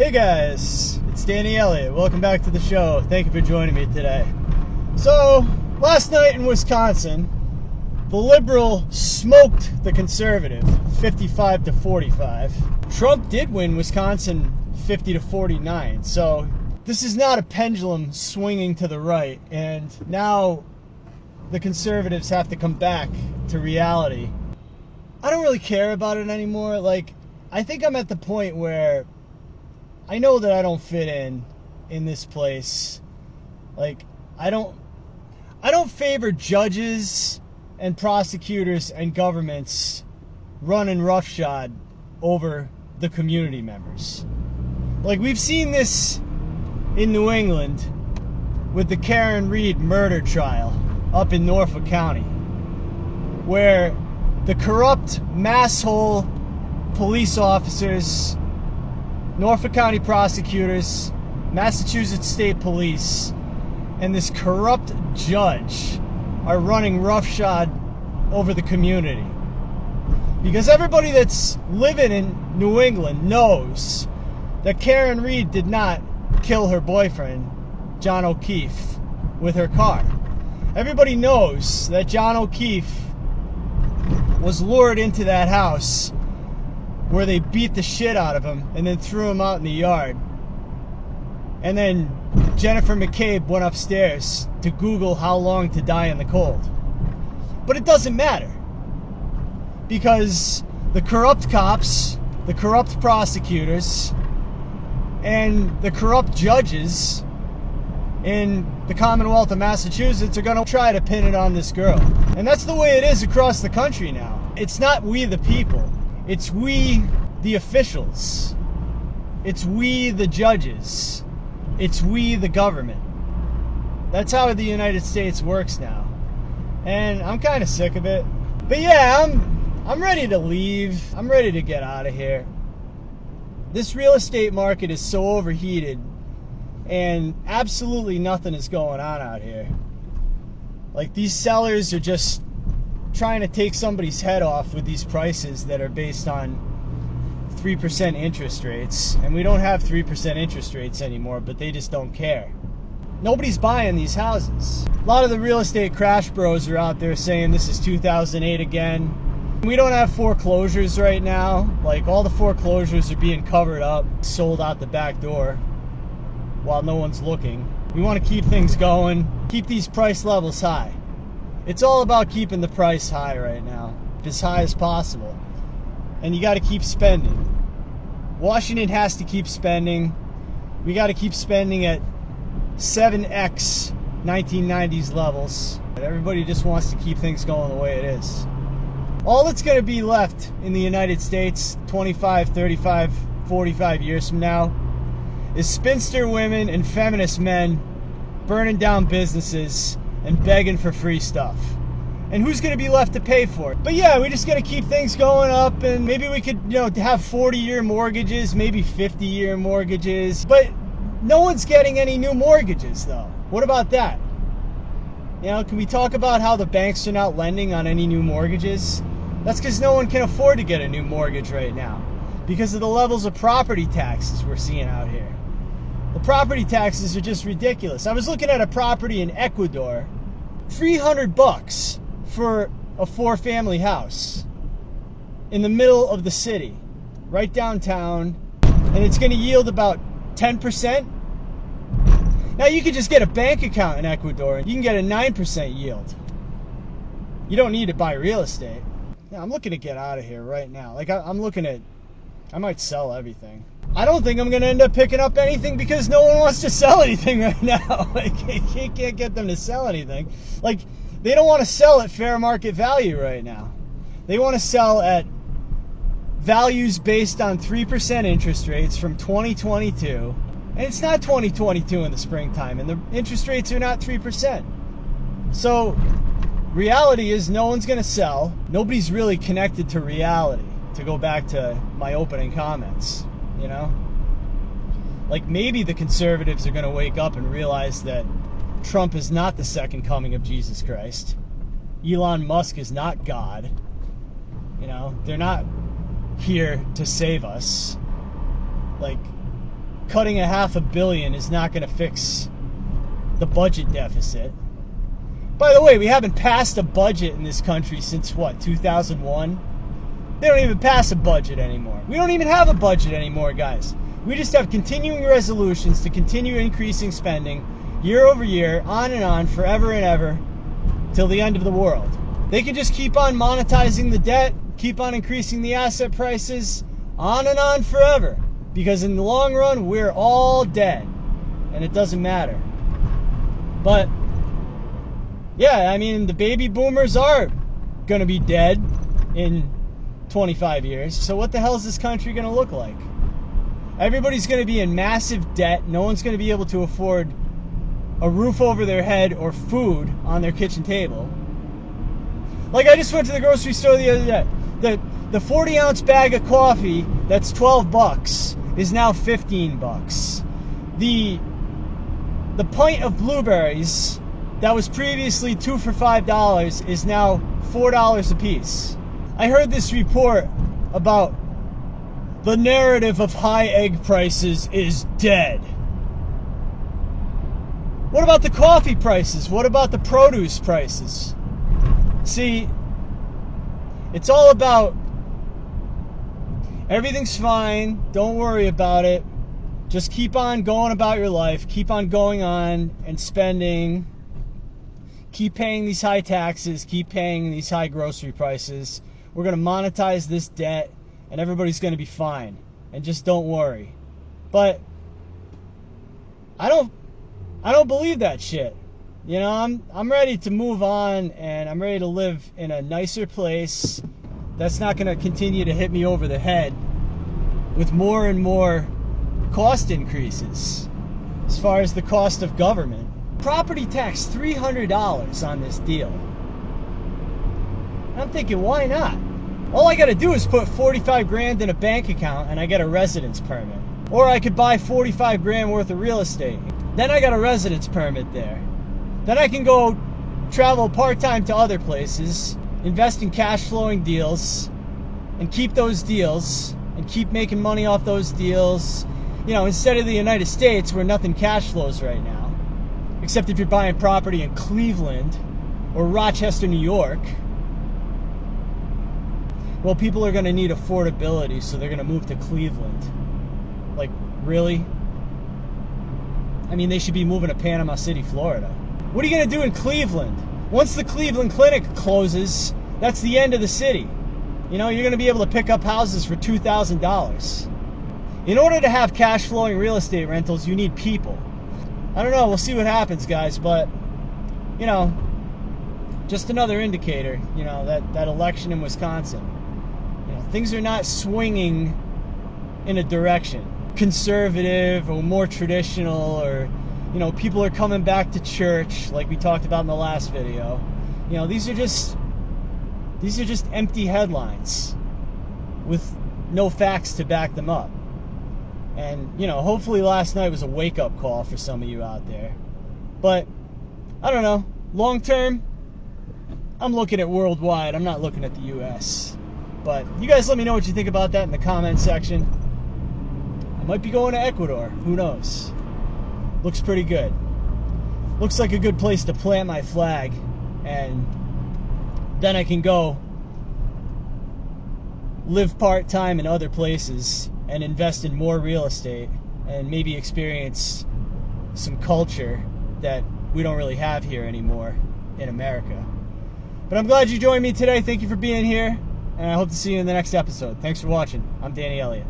Hey guys, it's Danny Elliott. Welcome back to the show. Thank you for joining me today. So, last night in Wisconsin, the liberal smoked the conservative 55 to 45. Trump did win Wisconsin 50 to 49. So, this is not a pendulum swinging to the right, and now the conservatives have to come back to reality. I don't really care about it anymore. I think I'm at the point where I know that I don't fit in this place. I don't favor judges and prosecutors and governments running roughshod over the community members. We've seen this in New England with the Karen Reed murder trial up in Norfolk County, where the corrupt masshole police officers, Norfolk County prosecutors, Massachusetts State Police, and this corrupt judge are running roughshod over the community. Because everybody that's living in New England knows that Karen Reed did not kill her boyfriend, John O'Keefe, with her car. Everybody knows that John O'Keefe was lured into that house where they beat the shit out of him and then threw him out in the yard. And then Jennifer McCabe went upstairs to Google how long to die in the cold. But it doesn't matter, because the corrupt cops, the corrupt prosecutors, and the corrupt judges in the Commonwealth of Massachusetts are going to try to pin it on this girl. And that's the way it is across the country now. It's not we the people. It's we the officials. It's we the judges. It's we the government. That's how the United States works now. And I'm kind of sick of it. But yeah, I'm ready to leave. I'm ready to get out of here. This real estate market is so overheated, and absolutely nothing is going on out here. These sellers are just trying to take somebody's head off with these prices that are based on 3% interest rates. And we don't have 3% interest rates anymore, but they just don't care. Nobody's buying these houses. A lot of the real estate crash bros are out there saying this is 2008 again. We don't have foreclosures right now. All the foreclosures are being covered up, sold out the back door while no one's looking. We want to keep things going, keep these price levels high. It's all about keeping the price high right now, as high as possible. And you got to keep spending. Washington has to keep spending. We got to keep spending at 7x 1990s levels. Everybody just wants to keep things going the way it is. All that's going to be left in the United States 25, 35, 45 years from now is spinster women and feminist men burning down businesses and begging for free stuff. And who's going to be left to pay for it? But yeah, we just got to keep things going up, and maybe we could, have 40-year mortgages, maybe 50-year mortgages. But no one's getting any new mortgages, though. What about that? Can we talk about how the banks are not lending on any new mortgages? That's because no one can afford to get a new mortgage right now because of the levels of property taxes we're seeing out here. The property taxes are just ridiculous. I was looking at a property in Ecuador, $300 for a 4-family house in the middle of the city, right downtown, and it's going to yield about 10%. Now you can just get a bank account in Ecuador and you can get a 9% yield. You don't need to buy real estate. Yeah, I'm looking to get out of here right now. I might sell everything. I don't think I'm going to end up picking up anything because no one wants to sell anything right now. You can't get them to sell anything. They don't want to sell at fair market value right now. They want to sell at values based on 3% interest rates from 2022. And it's not 2022 in the springtime, and the interest rates are not 3%. So reality is no one's going to sell. Nobody's really connected to reality, to go back to my opening comments. Maybe the conservatives are going to wake up and realize that Trump is not the second coming of Jesus Christ. Elon Musk is not God. They're not here to save us. cutting $500 million is not going to fix the budget deficit. By the way, we haven't passed a budget in this country since, what, 2001? They don't even pass a budget anymore. We don't even have a budget anymore, guys. We just have continuing resolutions to continue increasing spending year over year, on and on, forever and ever, till the end of the world. They can just keep on monetizing the debt, keep on increasing the asset prices, on and on forever. Because in the long run, we're all dead. And it doesn't matter. But, yeah, I mean, the baby boomers are going to be dead in 25 years. So what the hell is this country going to look like? Everybody's going to be in massive debt. No one's going to be able to afford a roof over their head or food on their kitchen table. Like, I just went to the grocery store the other day. The 40-ounce bag of coffee that's $12 is now $15. The pint of blueberries that was previously 2 for $5 is now $4 a piece. I heard this report about the narrative of high egg prices is dead. What about the coffee prices? What about the produce prices? See, it's all about everything's fine, don't worry about it. Just keep on going about your life, keep on going on and spending, keep paying these high taxes, keep paying these high grocery prices. We're going to monetize this debt and everybody's going to be fine. And just don't worry. But I don't believe that shit. You know, I'm ready to move on and I'm ready to live in a nicer place that's not going to continue to hit me over the head with more and more cost increases as far as the cost of government. Property tax $300 on this deal. I'm thinking, why not? All I got to do is put 45 grand in a bank account and I get a residence permit. Or I could buy 45 grand worth of real estate. Then I got a residence permit there. Then I can go travel part-time to other places, invest in cash flowing deals, and keep those deals, and keep making money off those deals. You know, instead of the United States where nothing cash flows right now, except if you're buying property in Cleveland or Rochester, New York. Well, people are going to need affordability, so they're going to move to Cleveland. Like, really? I mean, they should be moving to Panama City, Florida. What are you going to do in Cleveland? Once the Cleveland Clinic closes, that's the end of the city. You know, you're going to be able to pick up houses for $2,000. In order to have cash flowing real estate rentals, you need people. I don't know, we'll see what happens, guys, but, you know, just another indicator, you know, that election in Wisconsin. You know, things are not swinging in a direction. Conservative or more traditional, or, you know, people are coming back to church like we talked about in the last video. You know, these are just empty headlines with no facts to back them up. And, you know, hopefully last night was a wake-up call for some of you out there. But, I don't know, long term, I'm looking at worldwide. I'm not looking at the U.S. But you guys let me know what you think about that in the comment section. I might be going to Ecuador. Who knows? Looks pretty good. Looks like a good place to plant my flag. And then I can go live part-time in other places and invest in more real estate and maybe experience some culture that we don't really have here anymore in America. But I'm glad you joined me today. Thank you for being here, and I hope to see you in the next episode. Thanks for watching. I'm Danny Elliott.